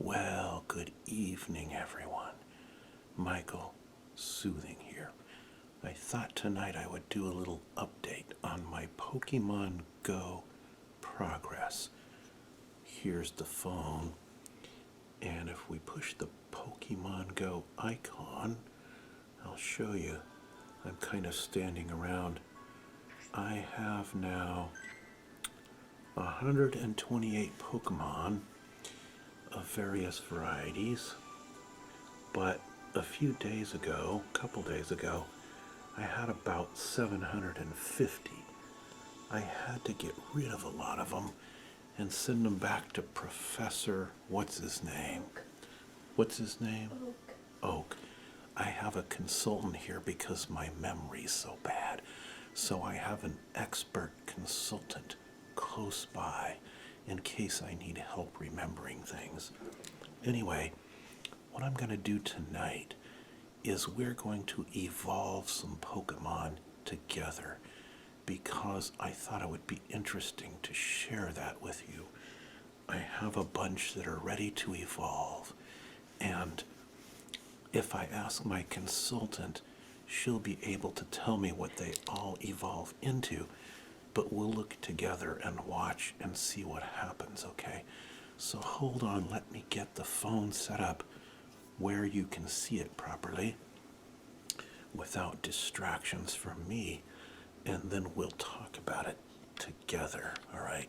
Well, good evening, everyone. Michael, Soothing here. I thought tonight I would do a little update on my Pokemon Go progress. Here's the phone, and if we push the Pokemon Go icon, I'll show you. I'm kind of standing around. I have now 128 Pokemon of various varieties, but a couple days ago, I had about 750. I had to get rid of a lot of them and send them back to Professor, what's his name? What's his name? Oak. I have a consultant here because my memory's so bad. So I have an expert consultant close by in case I need help remembering things. Anyway, what I'm going to do tonight is we're going to evolve some Pokemon together because I thought it would be interesting to share that with you. I have a bunch that are ready to evolve, and if I ask my consultant, she'll be able to tell me what they all evolve into, but we'll look together and watch and see what happens, okay? So hold on, let me get the phone set up where you can see it properly without distractions from me, and then we'll talk about it together, all right?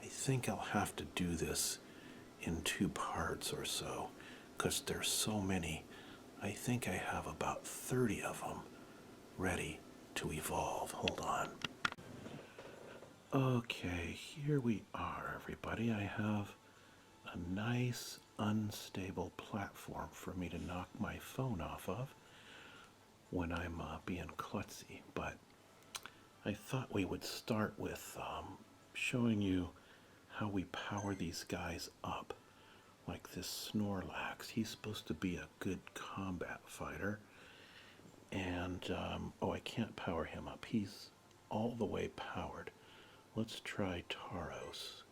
I think I'll have to do this in 2 parts or so, because there's so many. I think I have about 30 of them ready to evolve. Hold on. Okay, here we are, everybody. I have a nice unstable platform for me to knock my phone off of when I'm being klutzy, but I thought we would start with showing you how we power these guys up. Like this Snorlax, he's supposed to be a good combat fighter, and I can't power him up. He's all the way powered. Let's try Tauros.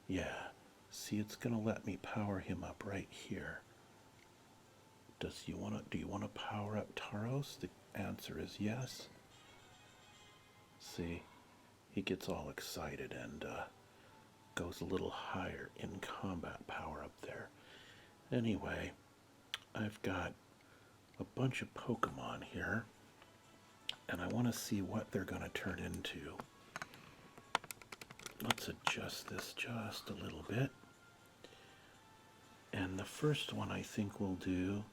Yeah, see, it's gonna let me power him up right here. Do you want to power up Tauros? The answer is yes. See, he gets all excited and goes a little higher in combat power up there. Anyway, I've got a bunch of Pokemon here, and I want to see what they're going to turn into. Let's adjust this just a little bit. And the first one I think we'll do,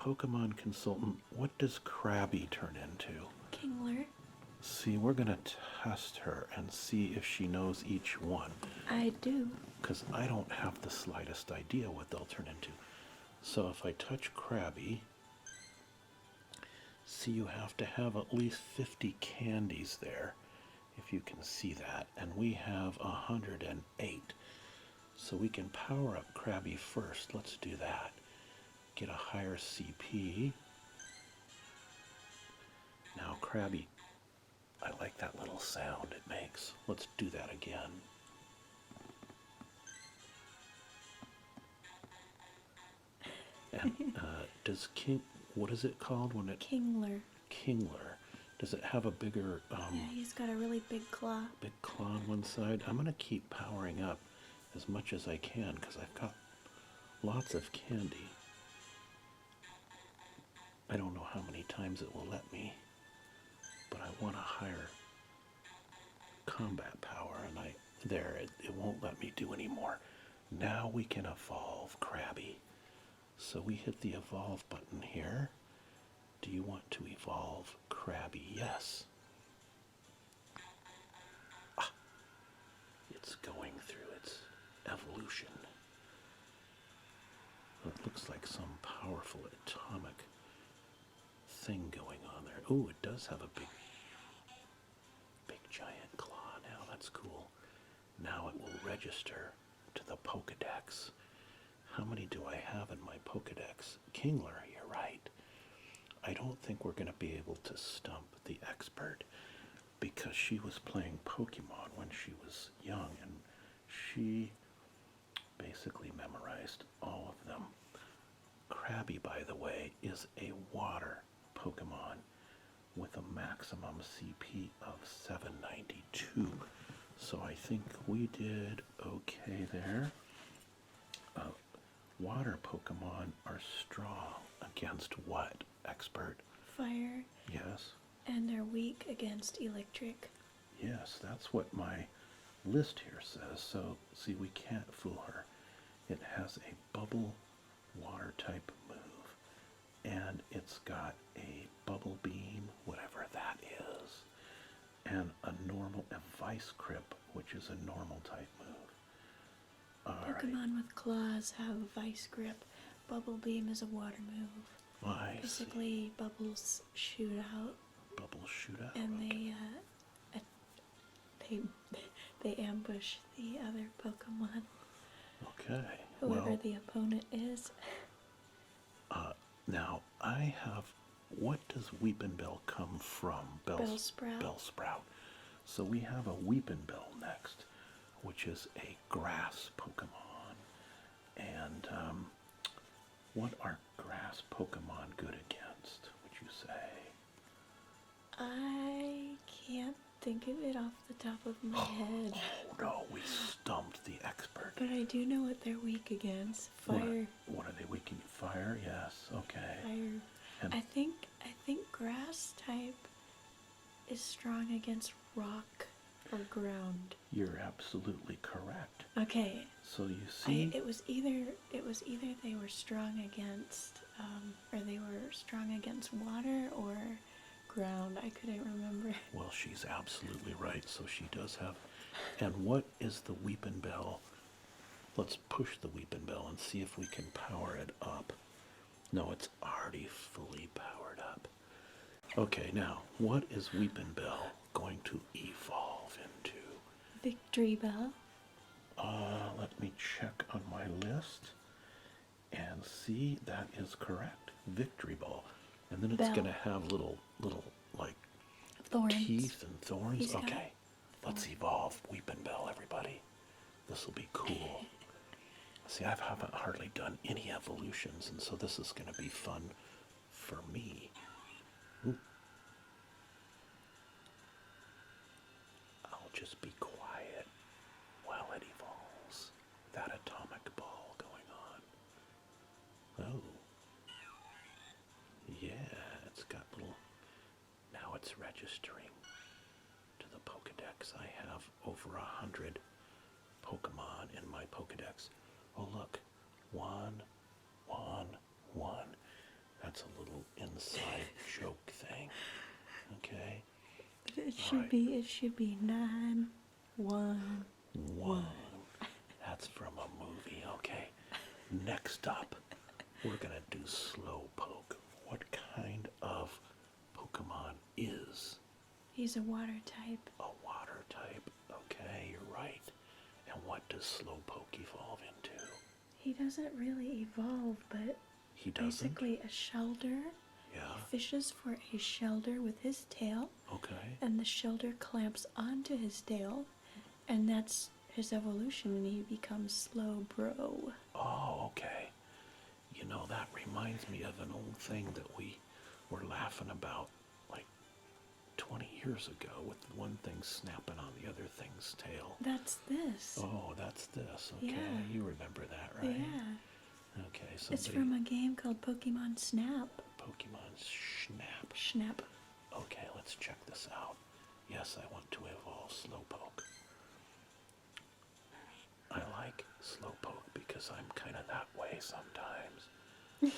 Pokemon Consultant, what does Krabby turn into? Kingler. See, we're going to test her and see if she knows each one. I do. Because I don't have the slightest idea what they'll turn into. So if I touch Krabby, see, you have to have at least 50 candies there, if you can see that. And we have 108. So we can power up Krabby first. Let's do that. Get a higher CP. Now Krabby, I like that little sound it makes. Let's do that again. And does what is it called when it? Kingler. Kingler. Does it have a bigger? Yeah, he's got a really big claw. Big claw on one side. I'm gonna keep powering up as much as I can because I've got lots of candy. I don't know how many times it will let me, but I want a higher combat power, and it won't let me do anymore. Now we can evolve Krabby. So we hit the evolve button here. Do you want to evolve Krabby? Yes. It's going through its evolution. It looks like some powerful atomic thing going on there. Oh, it does have a big giant claw now. That's cool. Now it will register to the Pokedex. How many do I have in my Pokedex? Kingler, you're right. I don't think we're going to be able to stump the expert because she was playing Pokemon when she was young, and she basically memorized all of them. Krabby, by the way, is a water Pokemon with a maximum CP of 792. So I think we did okay there. Water Pokemon are strong against what, expert? Fire, Yes. and they're weak against electric. Yes, that's what my list here says. So, see, we can't fool her. It has a bubble water type move, and it's got a bubble beam, whatever that is, and a normal, a vice grip, which is a normal type move. Pokemon with claws have vice grip. Bubble beam is a water move. I see. Basically, bubbles shoot out, Bubble shoot out. and okay. they they ambush the other Pokemon, Okay. whoever Well, the opponent is. now I have. What does Weepinbell come from? Bellsprout. Bellsprout. So we have a Weepinbell next, which is a grass Pokemon. And what are grass Pokemon good against, would you say? I can't think of it off the top of my head. Oh no, we stumped the expert. But I do know what they're weak against. Fire. What are they weak against? Fire? Yes, okay. Fire. And I think grass type is strong against rock or ground. you're absolutely correct. Okay. So you see, It was either they were strong against or they were strong against water or ground. I couldn't remember. well, she's absolutely right. So she does have. And what is the Weepinbell? Let's push the Weepinbell and see if we can power it up. No, it's already fully powered up. Okay, now, what is Weepinbell going to evolve into? Victory Bell. Let me check on my list and see that is correct. Victory Ball. And then it's Bell. going to have little, like, Thorns. teeth and thorns. He's got Okay, let's evolve Weepinbell, everybody. This will be cool. See, I haven't hardly done any evolutions, and so this is going to be fun for me. Ooh. I'll just be quiet while it evolves. That atomic ball going on. Oh. Yeah, it's got little... Now it's registering to the Pokedex. I have over 100 Pokemon in my Pokedex. Oh, look. 1, 1, 1. That's a little inside joke thing. Okay? It should be 9, 1, 1. That's from a movie. Okay. Next up, we're going to do Slowpoke. What kind of Pokemon is He's a water type. a water type? Okay, you're right. And what does Slowpoke evolve into? He doesn't really evolve, but He doesn't? basically a shelter. Yeah. He fishes for a shelter with his tail, Okay. and the shelter clamps onto his tail, and that's his evolution, and he becomes Slowbro. Oh, okay. You know, that reminds me of an old thing that we were laughing about like 20 years ago with one thing snapping on the other thing's tail. That's this. Oh, that's this. Okay, Yeah. you remember that, right? Yeah. Okay, It's somebody... from a game called Pokemon Snap. Pokemon Snap. Snap. Okay, let's check this out. Yes, I want to evolve Slowpoke. I like Slowpoke because I'm kind of that way sometimes. I'm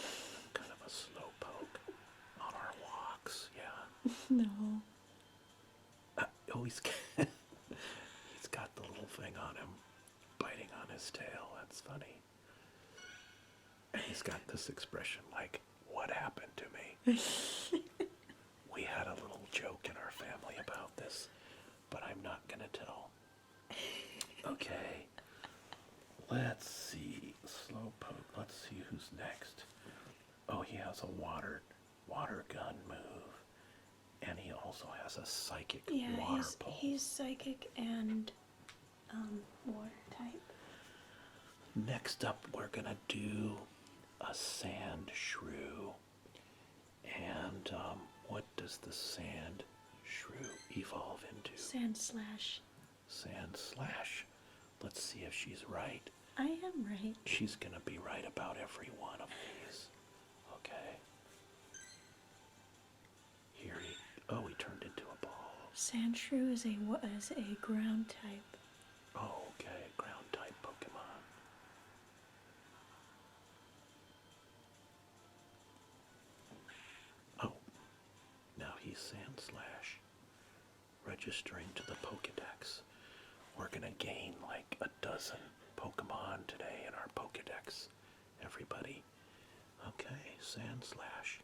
kind of a Slowpoke on our walks, yeah. No. Oh, he's he's got the little thing on him, biting on his tail. That's funny. And he's got this expression like, "What happened to me?" We had a little joke in our family about this, but I'm not gonna tell. Okay. Let's see. Slowpoke. Let's see who's next. Oh, he has a water gun move. And he also has a psychic Yeah, water pulse. he's psychic and water type. Next up, we're gonna do a sand shrew. And what does the sand shrew evolve into? Sand slash. Sand slash. Let's see if she's right. I am right. She's gonna be right about every one of these. Okay. Here he turned into a ball. Sand shrew is a ground type. Oh, okay, ground type Pokemon. Oh, now he's Sand Slash. Registering to the Pokedex. We're gonna gain like a dozen Pokemon today in our Pokedex, everybody. Okay, Sand Slash.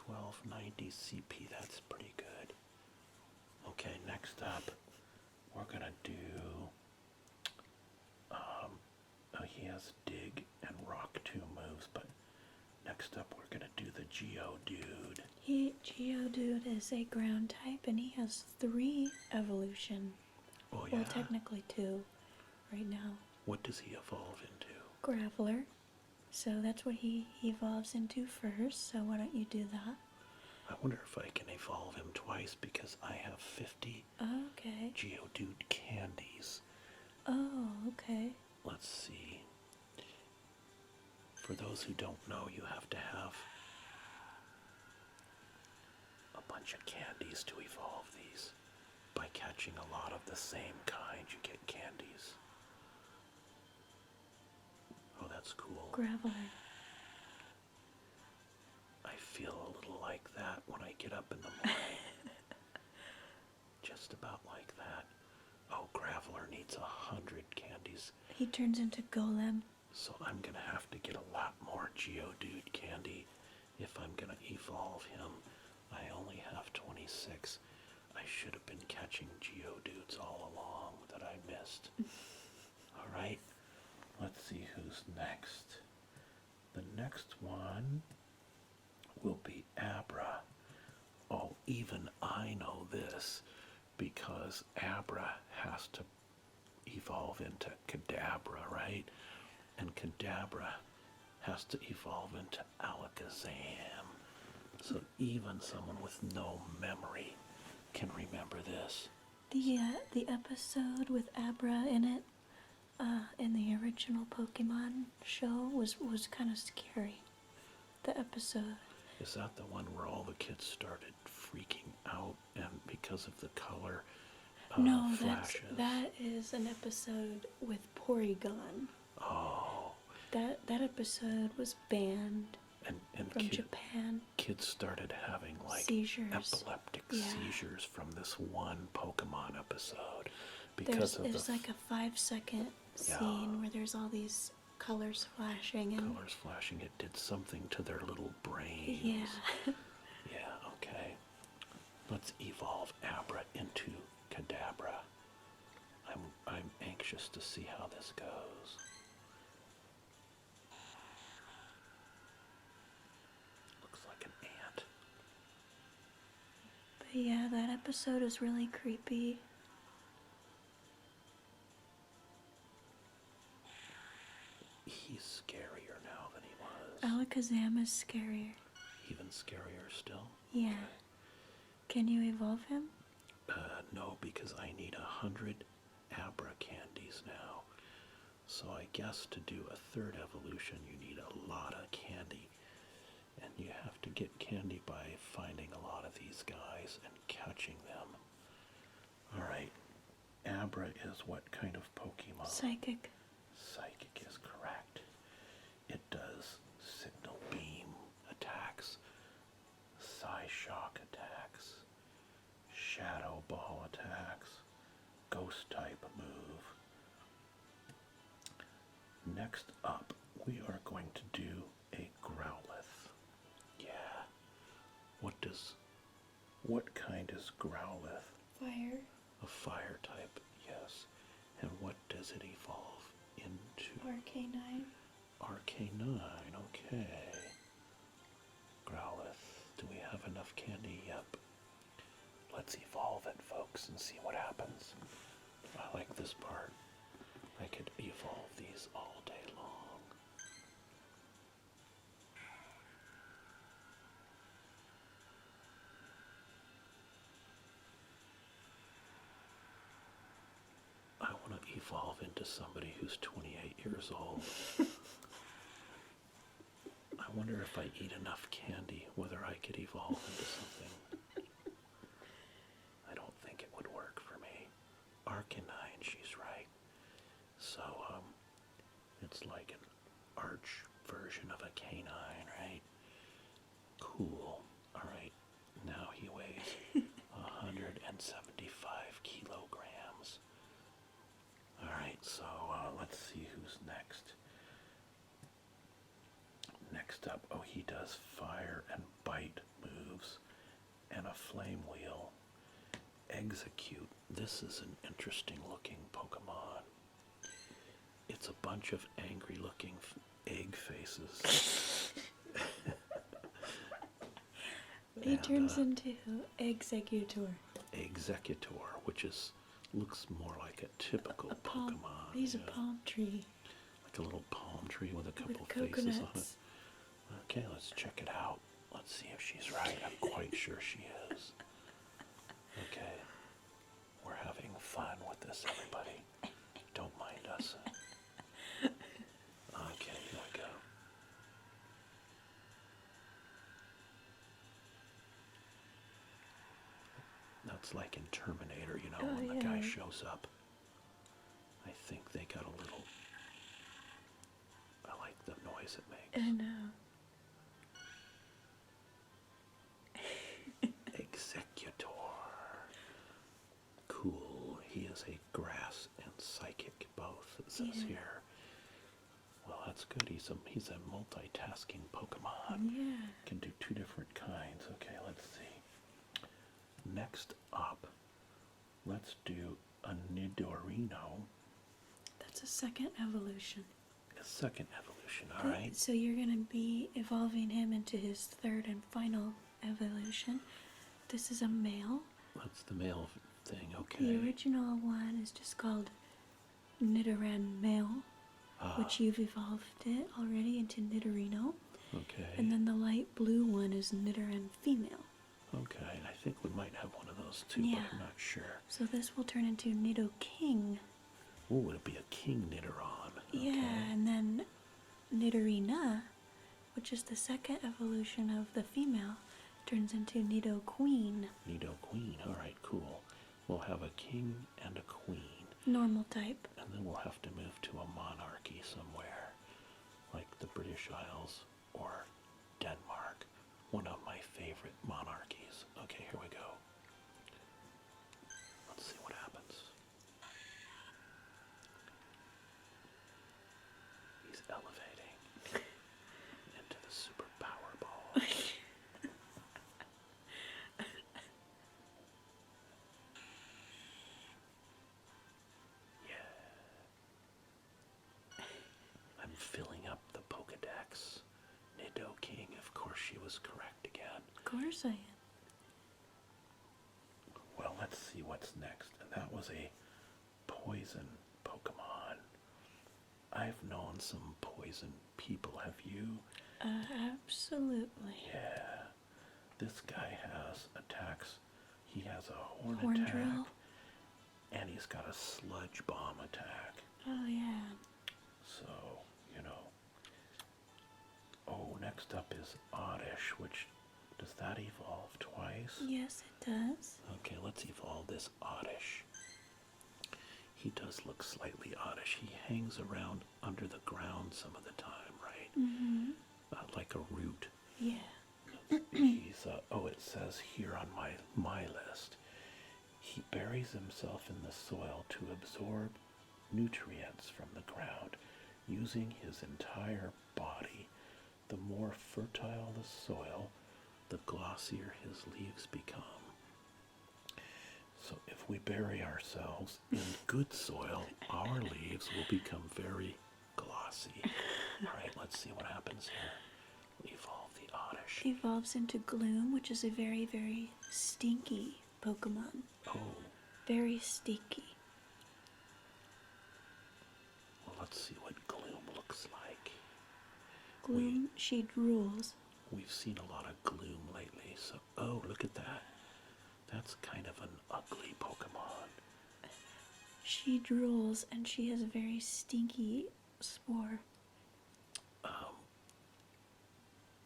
1290 CP, that's pretty good. Okay, next up, we're gonna do, he has Dig and Rock 2 moves, but next up we're gonna do the Geodude. Geodude is a ground type, and he has 3 evolution. Oh yeah? Well, technically 2 right now. What does he evolve into? Graveler. So that's what he evolves into first, so why don't you do that? I wonder if I can evolve him twice because I have 50 Okay. Geodude candies. Oh, okay. Let's see. For those who don't know, you have to have a bunch of candies to evolve these. By catching a lot of the same kind, you get candies. Oh, that's cool. Graveler. I feel a little like that when I get up in the morning. Just about like that. Oh, Graveler needs 100 candies. He turns into Golem. So I'm going to have to get a lot more Geodude candy if I'm going to evolve him. I only have 26. I should have been catching Geodudes all along that I missed. Alright, let's see who's next. The next one will be Abra. Oh, even I know this because Abra has to evolve into Kadabra, right? And Kadabra has to evolve into Alakazam. So even someone with no memory can remember this. The episode with Abra in it, in the original Pokemon show was kind of scary. The episode. Is that the one where all the kids started freaking out and because of the color No, flashes? that is an episode with Porygon. Oh. That episode was banned And from Japan. Kids started having like Seizures. epileptic Yeah. seizures from this one Pokemon episode because of there's like a 5-second scene where there's all these colors flashing and colors flashing. It did something to their little brains. yeah. Yeah, okay. Let's evolve Abra into Kadabra. I'm anxious to see how this goes. Looks like an ant. But yeah, that episode is really creepy. He's scarier now than he was. Alakazam is scarier. Even scarier still? Yeah. Okay. Can you evolve him? No, because I need 100 Abra candies now. So I guess to do a third evolution, you need a lot of candy. And you have to get candy by finding a lot of these guys and catching them. Alright, Abra is what kind of Pokemon? Psychic. Psychic is correct. It does Signal Beam attacks, Psyshock attacks, Shadow Ball attacks, Ghost type move. Next up, we are going to do a Growlithe. Yeah. What kind is Growlithe? Fire. A fire type, yes. And what does it evolve into? RK9. RK9, okay. Growlithe, do we have enough candy? Yep. Let's evolve it, folks, and see what happens. I like this part. I could evolve into somebody who's 28 years old. I wonder if I eat enough candy, whether I could evolve into something. I don't think it would work for me. Arcanine, she's right. So, it's like an arch version of a canine, right? Cool. Alright, now he weighs 175 kilograms. Alright, so let's see who's next. Next up, oh, he does fire and bite moves and a flame wheel. Execute. This is an interesting looking Pokemon. It's a bunch of angry looking egg faces. He turns into Executor. Executor, which looks more like a typical Pokemon. He's a palm tree. Like a little palm tree with a couple With faces on it. coconuts. Okay, let's check it out. Let's see if she's right. I'm quite sure she is. Okay. We're having fun with this, everybody. Don't mind us. Okay, here we go. That's like in Terminator, you know, when the guy shows up. I think they got a little... I like the noise it makes. I know. Executor. Cool. He is a grass and psychic both, it says here. Well, that's good. He's a multitasking Pokemon. Yeah. Can do two different kinds. Okay, let's see. Next up, let's do a Nidorino. That's a second evolution. A second evolution, alright. So you're going to be evolving him into his third and final evolution. This is a male. That's the male thing, okay. The original one is just called Nidoran male, which you've evolved it already into Nidorino. Okay. And then the light blue one is Nidoran female. Okay, I think we might have one of those too, Yeah. but I'm not sure. So this will turn into Nidoking. Ooh, it'll be a King Nidoron. Okay. Yeah, and then Nidorina, which is the second evolution of the female, turns into Nidoqueen. Nidoqueen, alright, cool. We'll have a king and a queen. Normal type. And then we'll have to move to a monarchy somewhere, like the British Isles or Denmark, one of my favorite monarchies. Okay, here we go. Let's see what happens. He's elevating into the super Powerball. I'm filling up the Pokedex. Nidoking, of course she was correct again. Of course I am. Well, let's see what's next. And that was a poison Pokemon. I've known some poison people, have you? Absolutely. Yeah. This guy has attacks. He has a horn Horn attack. drill. And he's got a sludge bomb attack. Oh, yeah. So, you know. Oh, next up is Oddish, which, does that evolve twice? Yes, it does. Okay, let's evolve this Oddish. He does look slightly oddish. He hangs around under the ground some of the time, right? Mm-hmm. Like a root. Yeah. He's, oh, it says here on my list, he buries himself in the soil to absorb nutrients from the ground, using his entire body. The more fertile the soil, the glossier his leaves become. So if we bury ourselves in good soil, our leaves will become very glossy. Alright, let's see what happens here. Evolve the Oddish. Evolves into Gloom, which is a very, very stinky Pokemon. Oh, Very stinky. well, let's see what Gloom looks like. Gloom, she drools. We've seen a lot of Gloom lately, so... Oh, look at that. That's kind of an ugly Pokemon. She drools and she has a very stinky spore.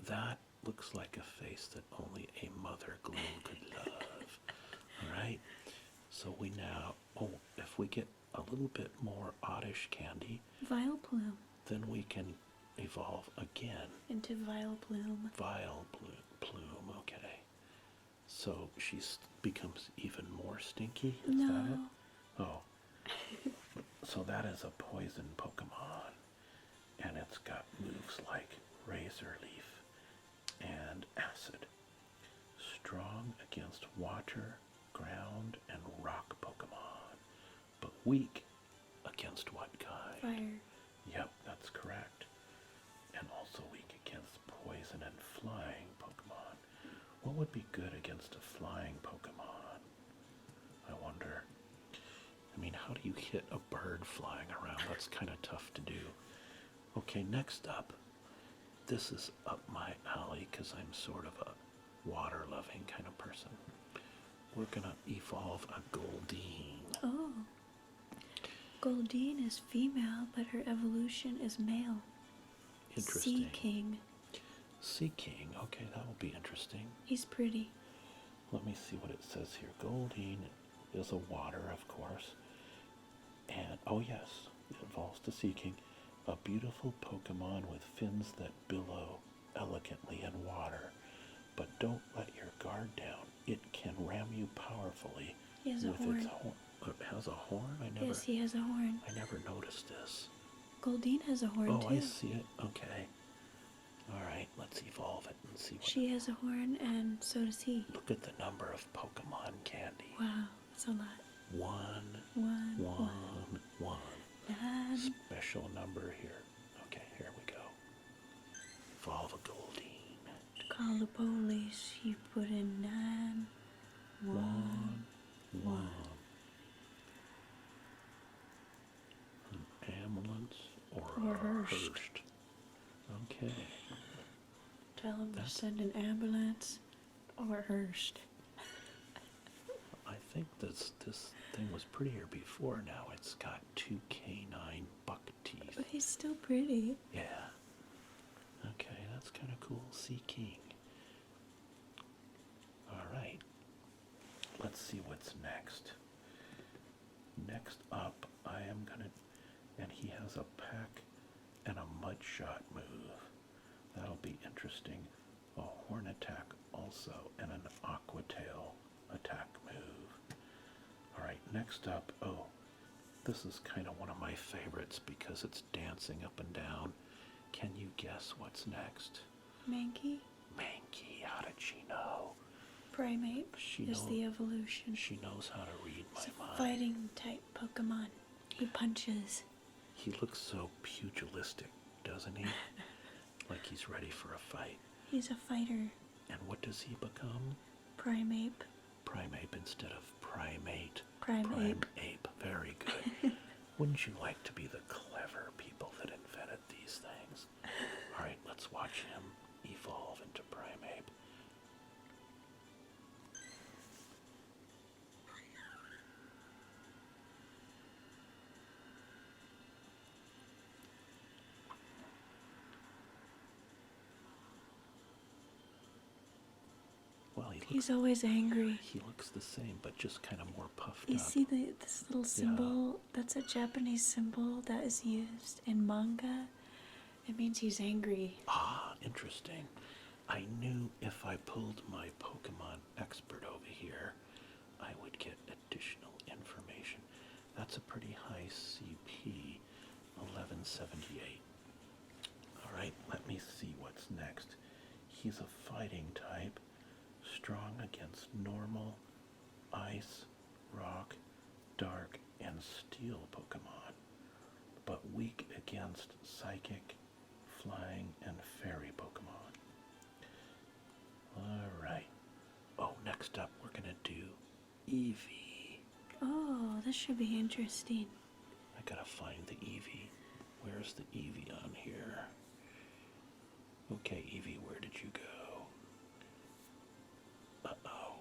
That looks like a face that only a mother gloom could love. Alright? So we now, if we get a little bit more oddish candy, Vileplume. then we can evolve again. Into Vileplume. Plume, okay. So she becomes even more stinky? Is No. that it? Oh. So that is a poison Pokemon. And it's got moves like Razor Leaf and Acid. Strong against water, ground, and rock Pokemon. But weak against what kind? Fire. Yep, that's correct. And also weak against poison and flying Pokemon. What would be good against a flying Pokemon? I wonder. I mean, how do you hit a bird flying around? That's kind of tough to do. Okay, next up. This is up my alley because I'm sort of a water-loving kind of person. We're going to evolve a Goldeen. Oh. Goldeen is female, but her evolution is male. Interesting. Sea King. Sea King, okay, that will be interesting. He's pretty. Let me see what it says here. Goldeen is a water, of course. And, oh yes, it evolves to Sea King. A beautiful Pokemon with fins that billow elegantly in water. But don't let your guard down. It can ram you powerfully He has a with horn. its horn. It has a horn? Yes, he has a horn. I never noticed this. Goldeen has a horn too. Oh, I see it. Okay. Alright, let's evolve it and see what... She has a horn, and so does he. Look at the number of Pokemon candy. Wow, that's a lot. One. 9. Special number here. Okay, here we go. Evolve a Goldeen. Call the police. You put in 911. An ambulance or Or a Hearst. Hearst. Okay. Tell him to send an ambulance or Hearst. I think this thing was prettier before. Now it's got 2 canine buck teeth. But he's still pretty. Yeah. Okay, that's kind of cool. Sea King. Alright. Let's see what's next. Next up, I am gonna... And he has a pack and a mud shot move. That'll be interesting. A horn attack also, and an aqua tail attack move. Alright, next up, this is kind of one of my favorites because it's dancing up and down. Can you guess what's next? Mankey. Mankey, how did she know? Primate She is the evolution. She knows how to read my It's a mind. fighting type Pokemon. He punches. He looks so pugilistic, doesn't he? Like he's ready for a fight. He's a fighter. And what does he become? Primeape. Primeape instead of primate. Primeape. Primeape. Very good. Wouldn't you like to be the clever people that invented these things? Alright, let's watch him evolve into Primeape. Well, He's always angry. he looks the same, but just kind of more puffed You up. see this little symbol? That's a Japanese symbol that is used in manga. It means he's angry. Ah, interesting. I knew if I pulled my Pokemon expert over here, I would get additional information. That's a pretty high CP, 1178. Alright, let me see what's next. He's a fighting type, strong against normal, ice, rock, dark, and steel Pokemon, but weak against psychic, flying, and fairy Pokemon. Alright. Oh, next up we're gonna do Eevee. Oh, this should be interesting. I gotta find the Eevee. Where's the Eevee on here? Okay, Eevee, where did you go? Uh-oh.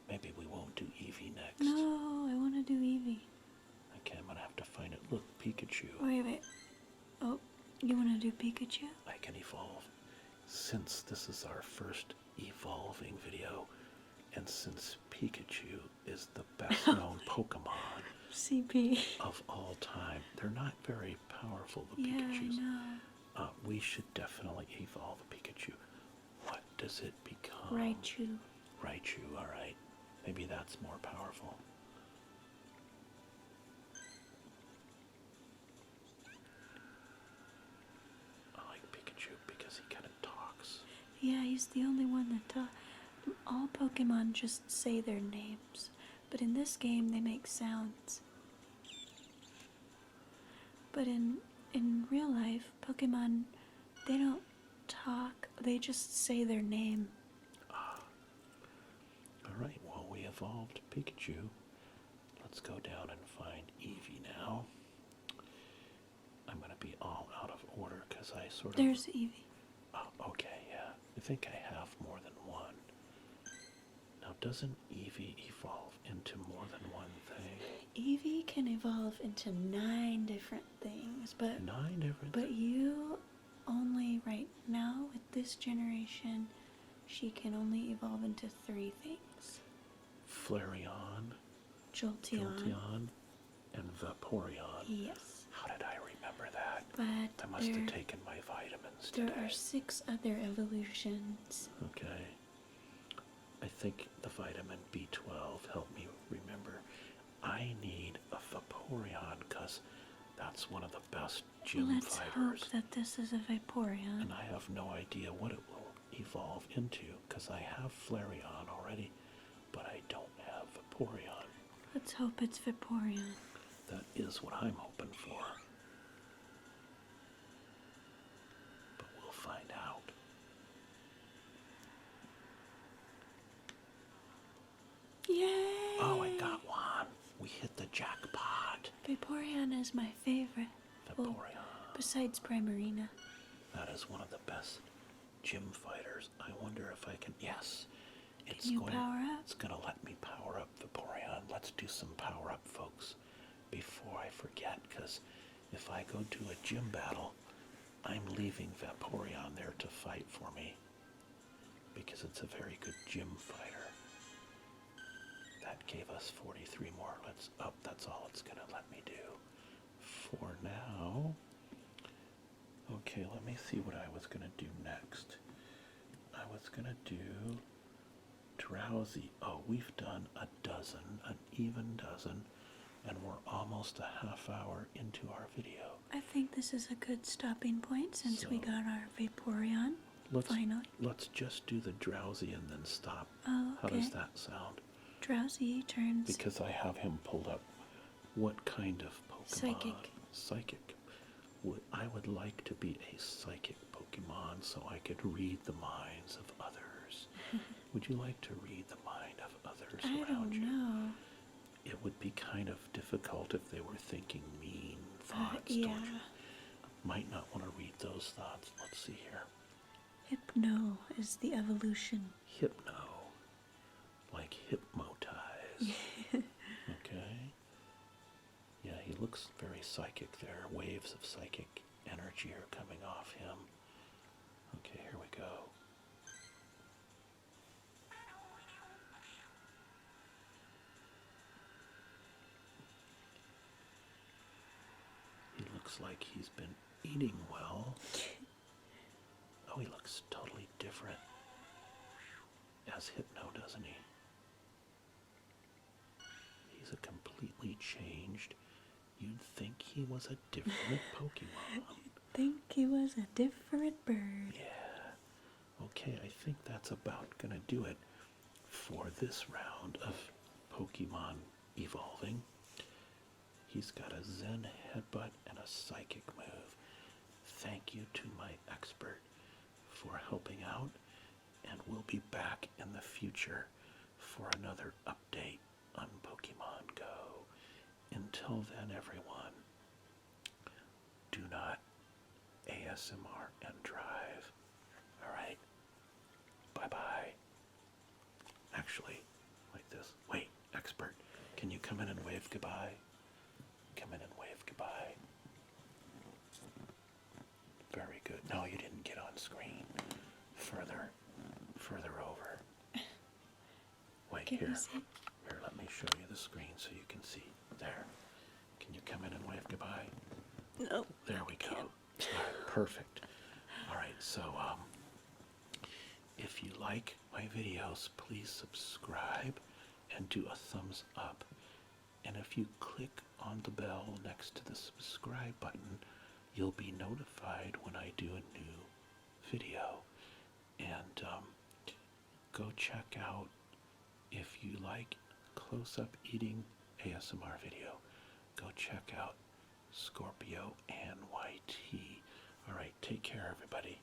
Maybe we won't do Eevee next. No, I want to do Eevee. Pikachu. Wait. Oh, you want to do Pikachu? I can evolve. Since this is our first evolving video, and since Pikachu is the best known Pokemon CP. of all time, they're not very powerful, the Yeah, Pikachus. I know. We should definitely evolve a Pikachu. What does it become? Raichu. Raichu, alright. Maybe that's more powerful. I like Pikachu because he kind of talks. Yeah, he's the only one that talks. All Pokemon just say their names, but in this game they make sounds. But in real life, Pokemon, they don't talk, they just say their name. Alright, well, we evolved Pikachu. Let's go down and find Eevee now. I'm going to be all out of order because I sort of... There's Eevee. Oh, okay, yeah. I think I have more than one. Now, doesn't Eevee evolve into more than one thing? Eevee can evolve into 9 different things, but 9 different but you only right now with this generation, she can only evolve into 3 things. Flareon, Jolteon. and Vaporeon. Yes. How did I remember that? But I must have taken my vitamins there today. are 6 other evolutions. Okay. I think the vitamin B12 helped me remember. I need a Vaporeon because that's one of the best gym Let's fighters. hope that this is a Vaporeon. And I have no idea what it will evolve into because I have Flareon already, but I don't have Vaporeon. Let's hope it's Vaporeon. That is what I'm hoping for. But we'll find out. Yay! Oh, I got one. We hit the jackpot. Vaporeon is my favorite. Vaporeon. Besides Primarina. That is one of the best gym fighters. I wonder if I can... Yes. Can you power up? It's going to let me power up Vaporeon. Let's do some power up, folks, before I forget, because if I go to a gym battle, I'm leaving Vaporeon there to fight for me, because it's a very good gym fighter. That gave us 43 more. Let's up. That's all it's going to let me do for now. Okay, let me see what I was going to do next. I was going to do Drowsy. Oh, we've done a dozen, an even dozen, and we're almost a half hour into our video. I think this is a good stopping point since we got our Vaporeon. Finally. Let's just do the Drowsy and then stop. Oh, okay. How does that sound? Drowsy turns... Because I have him pulled up. What kind of Pokemon? Psychic. Psychic. I would like to be a psychic Pokemon so I could read the minds of others. Would you like to read the mind of others around you? I don't know. It would be kind of difficult if they were thinking mean thoughts, yeah. don't you? Might not want to read those thoughts. Let's see here. Hypno is the evolution. Hypno. Like hypnotize. Okay. Yeah, he looks very psychic there. Waves of psychic energy are coming off him. Okay, here we go. He looks like he's been eating well. Oh, he looks totally different as Hypno, doesn't he? He's a completely changed. You'd think he was a different Pokemon. You'd think he was a different bird. Yeah. Okay, I think that's about gonna do it for this round of Pokemon evolving. He's got a Zen headbutt and a psychic move. Thank you to my expert for helping out, and we'll be back in the future for another update on Pokemon Go. Until then, everyone, do not ASMR and drive. Alright? Bye-bye. Actually, like this. Wait, expert, can you come in and wave goodbye? Come in and wave goodbye. Can Here. you see? Here, let me show you the screen so you can see. There. Can you come in and wave goodbye? No. There we go. All right, perfect. All right, so if you like my videos, please subscribe and do a thumbs up. And if you click on the bell next to the subscribe button, you'll be notified when I do a new video. And go check out, if you like close-up eating ASMR video, go check out Scorpio NYT. All right, take care, everybody.